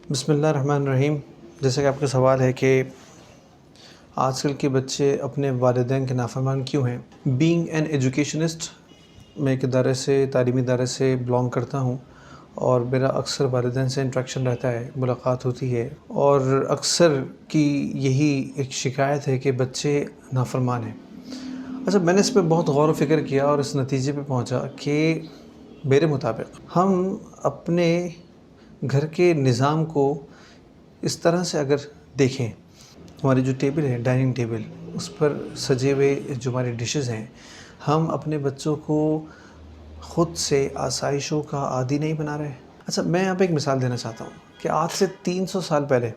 بسم اللہ الرحمن الرحیم۔ جیسا کہ آپ کا سوال ہے کہ آج کل کے بچے اپنے والدین کے نافرمان کیوں ہیں۔ بینگ این ایجوکیشنسٹ، میں ایک ادارے سے تعلیمی ادارے سے بلانگ کرتا ہوں اور میرا اکثر والدین سے انٹریکشن رہتا ہے، ملاقات ہوتی ہے، اور اکثر کی یہی ایک شکایت ہے کہ بچے نافرمان ہیں۔ اچھا، میں نے اس پہ بہت غور و فکر کیا اور اس نتیجے پہ پہنچا کہ میرے مطابق ہم اپنے گھر کے نظام کو اس طرح سے اگر دیکھیں، ہماری جو ٹیبل ہے، ڈائننگ ٹیبل، اس پر سجے ہوئے جو ہماری ڈشز ہیں، ہم اپنے بچوں کو خود سے آسائشوں کا عادی نہیں بنا رہے۔ اچھا، میں یہاں پہ ایک مثال دینا چاہتا ہوں کہ آج سے 300 سال پہلے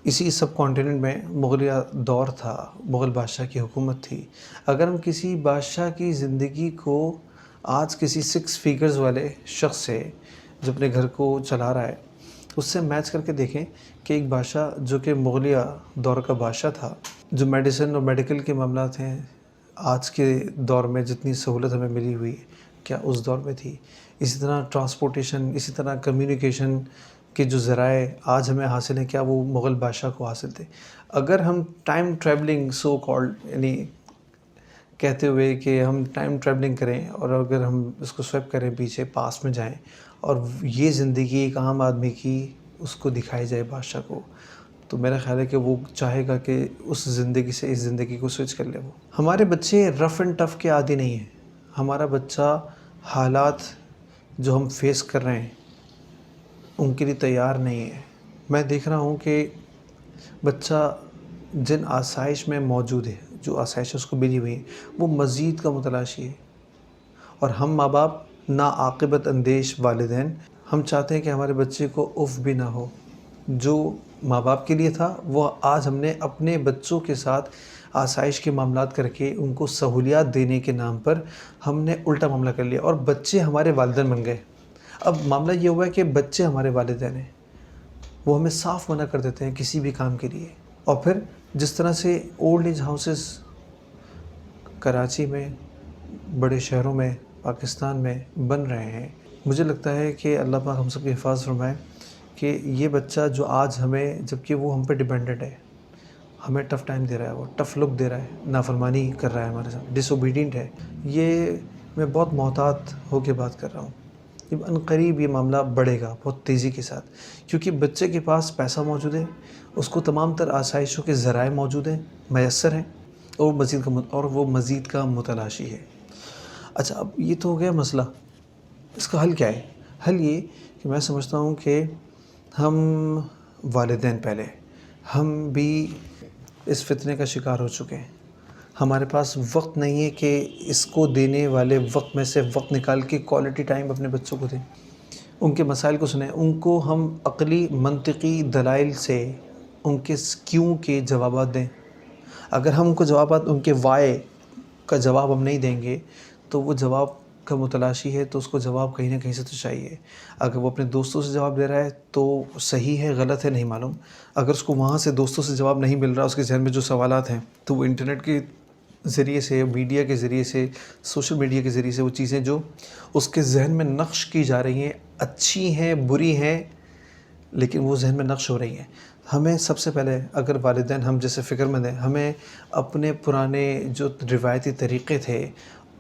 اسی سب کانٹیننٹ میں مغلیہ دور تھا، مغل بادشاہ کی حکومت تھی۔ اگر ہم کسی بادشاہ کی زندگی کو آج کسی 6 فگرز والے شخص سے جو اپنے گھر کو چلا رہا ہے اس سے میچ کر کے دیکھیں کہ ایک بادشاہ جو کہ مغلیہ دور کا بادشاہ تھا، جو میڈیسن اور میڈیکل کے معاملات ہیں آج کے دور میں جتنی سہولت ہمیں ملی ہوئی کیا اس دور میں تھی؟ اسی طرح ٹرانسپورٹیشن، اسی طرح کمیونیکیشن کے جو ذرائع آج ہمیں حاصل ہیں کیا وہ مغل بادشاہ کو حاصل تھے؟ اگر ہم ٹائم ٹریولنگ سو کالڈ، یعنی کہتے ہوئے کہ ہم ٹائم ٹریولنگ کریں اور اگر ہم اس کو سویپ کریں پیچھے، پاس میں جائیں اور یہ زندگی ایک عام آدمی کی اس کو دکھائی جائے بادشاہ کو، تو میرا خیال ہے کہ وہ چاہے گا کہ اس زندگی سے اس زندگی کو سوئچ کر لے۔ وہ ہمارے بچے رف اینڈ ٹف کے عادی نہیں ہیں۔ ہمارا بچہ حالات جو ہم فیس کر رہے ہیں ان کے لیے تیار نہیں ہے۔ میں دیکھ رہا ہوں کہ بچہ جن آسائش میں موجود ہے، جو آسائش اس کو ملی ہوئی ہیں، وہ مزید کا متلاشی ہے، اور ہم ماں باپ ناعاقبت اندیش والدین، ہم چاہتے ہیں کہ ہمارے بچے کو اف بھی نہ ہو۔ جو ماں باپ کے لیے تھا وہ آج ہم نے اپنے بچوں کے ساتھ آسائش کے معاملات کر کے ان کو سہولیات دینے کے نام پر ہم نے الٹا معاملہ کر لیا اور بچے ہمارے والدین بن گئے۔ اب معاملہ یہ ہوا ہے کہ بچے ہمارے والدین ہیں، وہ ہمیں صاف منع کر دیتے ہیں کسی بھی کام کے لیے۔ اور پھر جس طرح سے اولڈ ایج ہاؤسز کراچی میں، بڑے شہروں میں، پاکستان میں بن رہے ہیں، مجھے لگتا ہے کہ اللہ پاک ہم سب کی حفاظت فرمائے کہ یہ بچہ جو آج ہمیں، جبکہ وہ ہم پہ ڈیپینڈنٹ ہے، ہمیں ٹف ٹائم دے رہا ہے، وہ ٹف لک دے رہا ہے، نافرمانی کر رہا ہے ہمارے ساتھ، ڈس اوبیڈینٹ ہے، یہ میں بہت محتاط ہو کے بات کر رہا ہوں۔ عنقریب یہ معاملہ بڑھے گا بہت تیزی کے ساتھ، کیونکہ بچے کے پاس پیسہ موجود ہے، اس کو تمام تر آسائشوں کے ذرائع موجود ہیں، میسر ہیں، اور وہ مزید کا متلاشی ہے۔ اچھا، اب یہ تو ہو گیا مسئلہ، اس کا حل کیا ہے؟ حل یہ کہ میں سمجھتا ہوں کہ ہم والدین پہلے، ہم بھی اس فتنے کا شکار ہو چکے ہیں۔ ہمارے پاس وقت نہیں ہے کہ اس کو دینے والے وقت میں سے وقت نکال کے کوالٹی ٹائم اپنے بچوں کو دیں، ان کے مسائل کو سنیں، ان کو ہم عقلی منطقی دلائل سے ان کے کیوں کے جوابات دیں۔ اگر ہم ان کو جوابات، ان کے وائے کا جواب ہم نہیں دیں گے تو وہ جواب کا متلاشی ہے، تو اس کو جواب کہیں نہ کہیں سے تو چاہیے۔ اگر وہ اپنے دوستوں سے جواب دے رہا ہے تو صحیح ہے، غلط ہے، نہیں معلوم۔ اگر اس کو وہاں سے دوستوں سے جواب نہیں مل رہا، اس کے ذہن میں جو سوالات ہیں، تو وہ انٹرنیٹ کے ذریعے سے، میڈیا کے ذریعے سے، سوشل میڈیا کے ذریعے سے وہ چیزیں جو اس کے ذہن میں نقش کی جا رہی ہیں، اچھی ہیں، بری ہیں، لیکن وہ ذہن میں نقش ہو رہی ہیں۔ ہمیں سب سے پہلے، اگر والدین ہم جیسے فکر مند ہیں، ہمیں اپنے پرانے جو روایتی طریقے تھے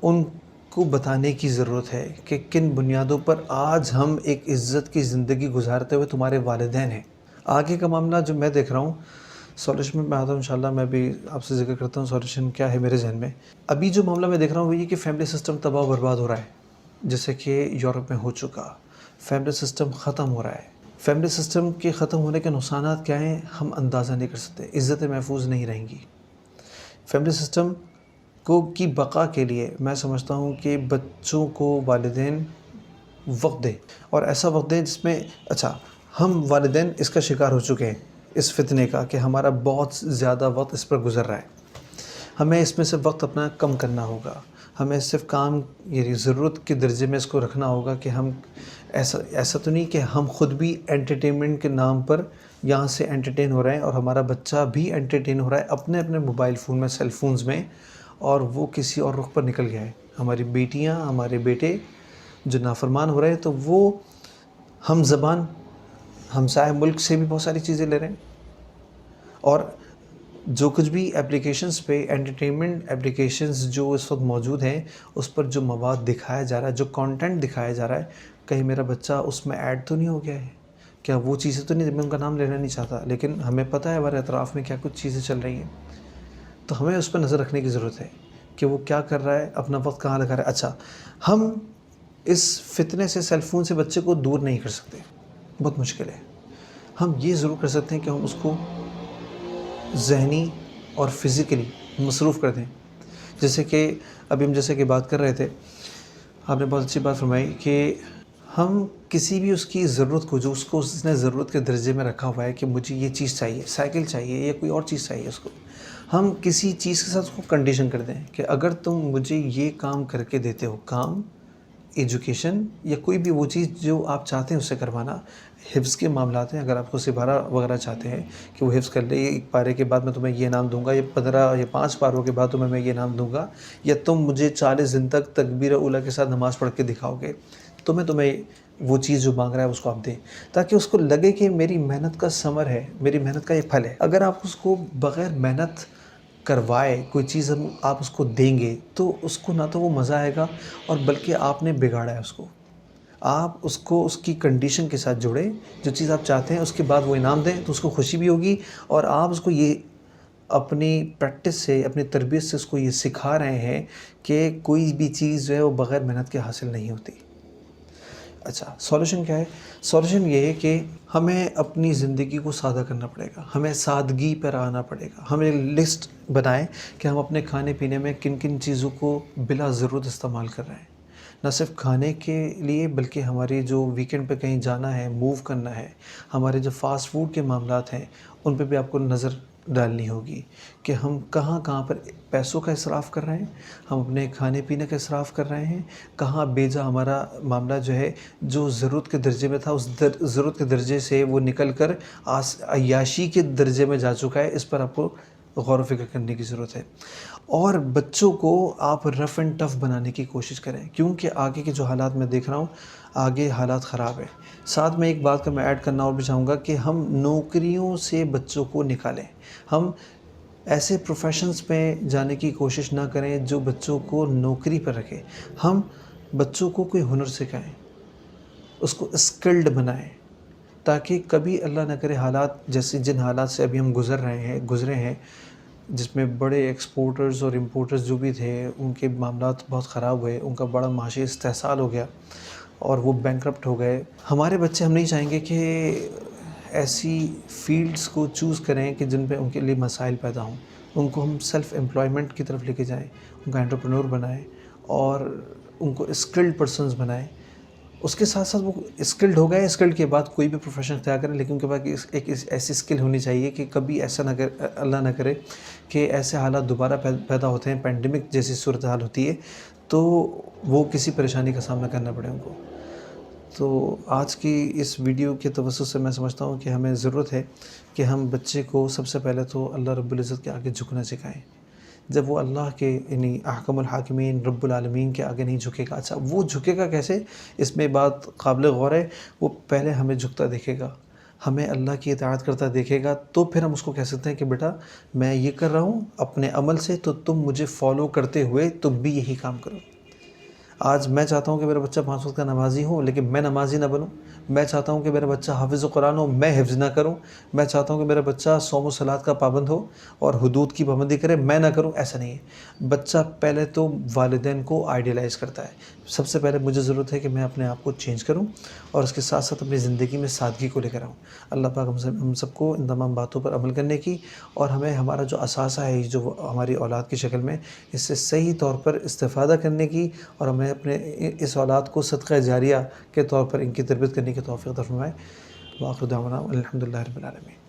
ان کو بتانے کی ضرورت ہے کہ کن بنیادوں پر آج ہم ایک عزت کی زندگی گزارتے ہوئے تمہارے والدین ہیں۔ آگے کا معاملہ جو میں دیکھ رہا ہوں، سولوشن میں آتا ہوں انشاءاللہ، میں بھی آپ سے ذکر کرتا ہوں سولوشن کیا ہے میرے ذہن میں۔ ابھی جو معاملہ میں دیکھ رہا ہوں وہ یہ کہ فیملی سسٹم تباہ و برباد ہو رہا ہے، جیسے کہ یورپ میں ہو چکا۔ فیملی سسٹم ختم ہو رہا ہے۔ فیملی سسٹم کے ختم ہونے کے نقصانات کیا ہیں ہم اندازہ نہیں کر سکتے۔ عزتیں محفوظ نہیں رہیں گی۔ فیملی سسٹم کی بقا کے لیے میں سمجھتا ہوں کہ بچوں کو والدین وقت دیں، اور ایسا وقت دیں جس میں، اچھا، ہم والدین اس کا شکار ہو چکے ہیں، اس فتنے کا، کہ ہمارا بہت زیادہ وقت اس پر گزر رہا ہے۔ ہمیں اس میں سے وقت اپنا کم کرنا ہوگا۔ ہمیں صرف کام، یعنی ضرورت کے درجے میں اس کو رکھنا ہوگا کہ ہم ایسا تو نہیں کہ ہم خود بھی انٹرٹینمنٹ کے نام پر یہاں سے انٹرٹین ہو رہے ہیں اور ہمارا بچہ بھی انٹرٹین ہو رہا ہے اپنے اپنے موبائل فون میں، سیل فونز میں، اور وہ کسی اور رخ پر نکل گیا ہے۔ ہماری بیٹیاں، ہمارے بیٹے جو نافرمان ہو رہے ہیں، تو وہ ہم زبان ہمسائے ملک سے بھی بہت ساری چیزیں لے رہے ہیں، اور جو کچھ بھی اپلیکیشنز پہ انٹرٹینمنٹ اپلیکیشنز جو اس وقت موجود ہیں، اس پر جو مواد دکھایا جا رہا ہے، جو کانٹینٹ دکھایا جا رہا ہے، کہیں میرا بچہ اس میں ایڈ تو نہیں ہو گیا ہے؟ کیا وہ چیزیں تو نہیں، میں ان کا نام لینا نہیں چاہتا، لیکن ہمیں پتہ ہے ہمارے اطراف میں کیا کچھ چیزیں چل رہی ہیں، تو ہمیں اس پہ نظر رکھنے کی ضرورت ہے کہ وہ کیا کر رہا ہے، اپنا وقت کہاں لگا رہا ہے۔ اچھا، ہم اس فتنے سے، سیل فون سے بچے کو دور نہیں کر سکتے، بہت مشکل ہے۔ ہم یہ ضرور کر سکتے ہیں کہ ہم اس کو ذہنی اور فزیکلی مصروف کر دیں۔ جیسے کہ ابھی ہم جیسے کہ بات کر رہے تھے، آپ نے بہت اچھی بات فرمائی کہ ہم کسی بھی اس کی ضرورت کو، جو اس نے ضرورت کے درجے میں رکھا ہوا ہے کہ مجھے یہ چیز چاہیے، سائیکل چاہیے یا کوئی اور چیز چاہیے اس کو، ہم کسی چیز کے ساتھ اس کو کنڈیشن کر دیں کہ اگر تم مجھے یہ کام کر کے دیتے ہو، کام، ایجوکیشن یا کوئی بھی وہ چیز جو آپ چاہتے ہیں اس سے کروانا، حفظ کے معاملات ہیں، اگر آپ کو سپارہ وغیرہ چاہتے ہیں کہ وہ حفظ کر لے، ایک پارے کے بعد میں تمہیں یہ انعام دوں گا، یا 15 یا 5 پاروں کے بعد تمہیں میں یہ انعام دوں گا، یا تم مجھے 40 دن تک تکبیر اولیٰ کے ساتھ نماز پڑھ کے دکھاؤ گے، تو میں تمہیں وہ چیز جو مانگ رہا ہے اس کو آپ دیں، تاکہ اس کو لگے کہ میری محنت کا ثمر ہے، میری محنت کا یہ پھل ہے۔ اگر آپ اس کو بغیر محنت کروائے کوئی چیز آپ اس کو دیں گے، تو اس کو نہ تو وہ مزہ آئے گا، اور بلکہ آپ نے بگاڑا ہے اس کو۔ آپ اس کو اس کی کنڈیشن کے ساتھ جوڑیں، جو چیز آپ چاہتے ہیں اس کے بعد وہ انعام دیں، تو اس کو خوشی بھی ہوگی، اور آپ اس کو یہ اپنی پریکٹس سے، اپنی تربیت سے اس کو یہ سکھا رہے ہیں کہ کوئی بھی چیز جو ہے وہ بغیر محنت کے حاصل نہیں ہوتی۔ اچھا، سولوشن کیا ہے؟ سولوشن یہ ہے کہ ہمیں اپنی زندگی کو سادہ کرنا پڑے گا، ہمیں سادگی پر آنا پڑے گا۔ ہم ایک لسٹ بنائیں کہ ہم اپنے کھانے پینے میں کن کن چیزوں کو بلا ضرورت استعمال کر رہے ہیں، نہ صرف کھانے کے لیے بلکہ ہماری جو ویکنڈ پہ کہیں جانا ہے، موو کرنا ہے، ہمارے جو فاسٹ فوڈ کے معاملات ہیں ان پہ بھی آپ کو نظر ڈالنی ہوگی کہ ہم کہاں کہاں پر پیسوں کا اسراف کر رہے ہیں، ہم اپنے کھانے پینے کا اسراف کر رہے ہیں، کہاں بیجا ہمارا معاملہ جو ہے، جو ضرورت کے درجے میں تھا اس ضرورت کے درجے سے وہ نکل کر عیاشی کے درجے میں جا چکا ہے۔ اس پر آپ کو غور و فکر کرنے کی ضرورت ہے، اور بچوں کو آپ رف اینڈ ٹف بنانے کی کوشش کریں، کیونکہ آگے کے جو حالات میں دیکھ رہا ہوں، آگے حالات خراب ہیں۔ ساتھ میں ایک بات کا میں ایڈ کرنا اور بھی چاہوں گا کہ ہم نوکریوں سے بچوں کو نکالیں، ہم ایسے پروفیشنز پہ جانے کی کوشش نہ کریں جو بچوں کو نوکری پر رکھے، ہم بچوں کو کوئی ہنر سکھائیں، اس کو اسکلڈ بنائیں، تاکہ کبھی اللہ نہ کرے حالات جیسے جن حالات سے ابھی ہم گزرے ہیں، جس میں بڑے ایکسپورٹرز اور امپورٹرز جو بھی تھے ان کے معاملات بہت خراب ہوئے، ان کا بڑا معاشی استحصال ہو گیا اور وہ بینکرپٹ ہو گئے۔ ہمارے بچے، ہم نہیں چاہیں گے کہ ایسی فیلڈز کو چوز کریں کہ جن پہ ان کے لیے مسائل پیدا ہوں، ان کو ہم سیلف امپلائمنٹ کی طرف لے کے جائیں، ان کو انٹرپرینور بنائیں اور ان کو اسکلڈ پرسنز بنائیں۔ اس کے ساتھ ساتھ وہ اسکلڈ ہو گئے، اسکلڈ کے بعد کوئی بھی پروفیشن اختیار کریں، لیکن ان کے پاس ایک ایسی اسکل ہونی چاہیے کہ کبھی ایسا نہ کرے، اللہ نہ کرے کہ ایسے حالات دوبارہ پیدا ہوتے ہیں، پینڈیمک جیسی صورتحال ہوتی ہے، تو وہ کسی پریشانی کا سامنا کرنا پڑے ان کو۔ تو آج کی اس ویڈیو کے توسط سے میں سمجھتا ہوں کہ ہمیں ضرورت ہے کہ ہم بچے کو سب سے پہلے تو اللہ رب العزت کے آگے جھکنا سکھائیں۔ جب وہ اللہ کے یعنی احکم الحاکمین رب العالمین کے آگے نہیں جھکے گا، اچھا وہ جھکے گا کیسے؟ اس میں بات قابل غور ہے، وہ پہلے ہمیں جھکتا دیکھے گا، ہمیں اللہ کی اطاعت کرتا دیکھے گا، تو پھر ہم اس کو کہہ سکتے ہیں کہ بیٹا میں یہ کر رہا ہوں اپنے عمل سے، تو تم مجھے فالو کرتے ہوئے تم بھی یہی کام کرو۔ آج میں چاہتا ہوں کہ میرا بچہ 5 وقت کا نمازی ہو، لیکن میں نمازی نہ بنوں۔ میں چاہتا ہوں کہ میرا بچہ حافظ قرآن ہو، میں حفظ نہ کروں۔ میں چاہتا ہوں کہ میرا بچہ صوم و صلات کا پابند ہو اور حدود کی پابندی کرے، میں نہ کروں۔ ایسا نہیں ہے، بچہ پہلے تو والدین کو آئیڈیلائز کرتا ہے۔ سب سے پہلے مجھے ضرورت ہے کہ میں اپنے آپ کو چینج کروں اور اس کے ساتھ ساتھ اپنی زندگی میں سادگی کو لے کر آؤں۔ اللہ پاک ہم سب کو ان تمام باتوں پر عمل کرنے کی، اور ہمیں ہمارا جو اثاثہ ہے جو ہماری اولاد کی شکل میں، اس سے صحیح طور پر استفادہ کرنے کی، اور ہمیں اپنے اس اولاد کو صدقہ جاریہ کے طور پر ان کی تربیت کرنے کی توفیق عطا فرمائے۔ وآخر دعوانا الحمدللہ رب العالمین۔